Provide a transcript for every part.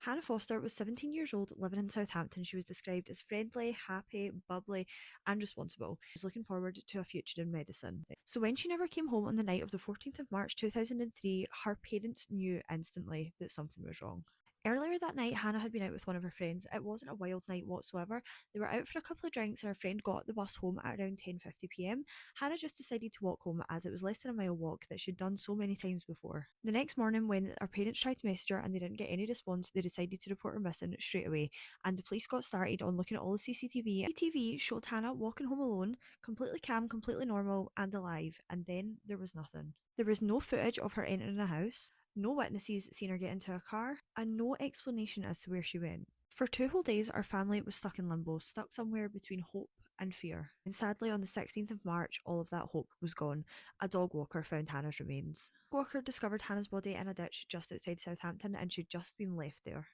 Hannah Foster was 17 years old, living in Southampton. She was described as friendly, happy, bubbly, and responsible. She was looking forward to a future in medicine. So when she never came home on the night of the 14th of March 2003, her parents knew instantly that something was wrong. Earlier that night, Hannah had been out with one of her friends. It wasn't a wild night whatsoever. They were out for a couple of drinks and her friend got the bus home at around 10:50 p.m. Hannah just decided to walk home as it was less than a mile walk that she'd done so many times before. The next morning, when her parents tried to message her and they didn't get any response, they decided to report her missing straight away, and the police got started on looking at all the CCTV. CCTV showed Hannah walking home alone, completely calm, completely normal, and alive, and then there was nothing. There was no footage of her entering a house, no witnesses seen her get into a car, and no explanation as to where she went. For 2 whole days, our family was stuck in limbo, stuck somewhere between hope and fear. And sadly, on the 16th of March, all of that hope was gone. A dog walker found Hannah's remains. The dog walker discovered Hannah's body in a ditch just outside Southampton, and she'd just been left there.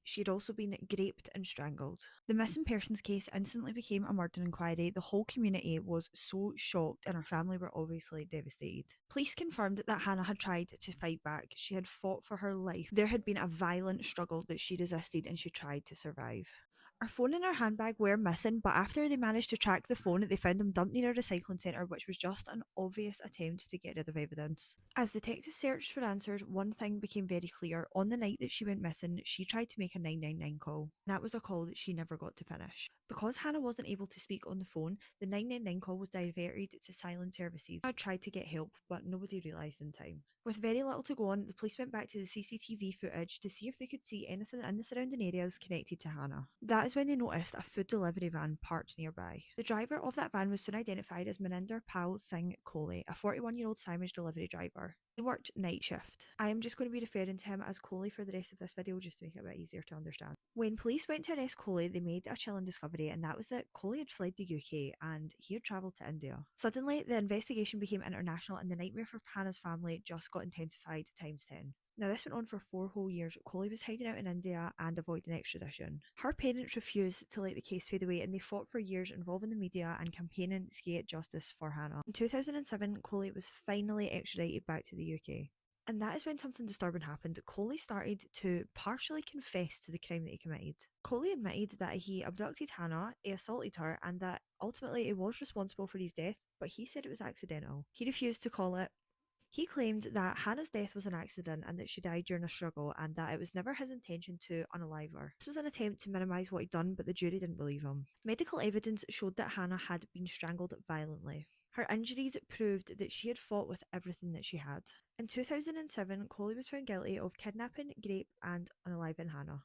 She had also been raped and strangled. The missing persons case instantly became a murder inquiry. The whole community was so shocked, and her family were obviously devastated. Police confirmed that Hannah had tried to fight back. She had fought for her life. There had been a violent struggle that she resisted, and she tried to survive. Her phone and her handbag were missing, but after they managed to track the phone, they found them dumped near a recycling centre, which was just an obvious attempt to get rid of evidence. As detectives searched for answers, one thing became very clear. On the night that she went missing, she tried to make a 999 call. That was a call that she never got to finish. Because Hannah wasn't able to speak on the phone, the 999 call was diverted to silent services. I tried to get help, but nobody realised in time. With very little to go on, the police went back to the CCTV footage to see if they could see anything in the surrounding areas connected to Hannah. That is when they noticed a food delivery van parked nearby. The driver of that van was soon identified as Maninder Pal Singh Kohli, a 41-year-old sandwich delivery driver. He worked night shift. I am just going to be referring to him as Kohli for the rest of this video just to make it a bit easier to understand. When police went to arrest Kohli, they made a chilling discovery, and that was that Kohli had fled the UK and he had travelled to India. Suddenly, the investigation became international and the nightmare for Hannah's family just got intensified times 10. Now, this went on for 4 whole years. Kohli was hiding out in India and avoiding extradition. Her parents refused to let the case fade away, and they fought for years involving the media and campaigning to get justice for Hannah. In 2007, Kohli was finally extradited back to the UK. And that is when something disturbing happened. Kohli started to partially confess to the crime that he committed. Kohli admitted that he abducted Hannah, he assaulted her, and that ultimately he was responsible for his death, but he said it was accidental. He refused to call it. He claimed that Hannah's death was an accident and that she died during a struggle, and that it was never his intention to unalive her. This was an attempt to minimise what he'd done, but the jury didn't believe him. Medical evidence showed that Hannah had been strangled violently. Her injuries proved that she had fought with everything that she had. In 2007, Kohli was found guilty of kidnapping, rape, and unaliving Hannah.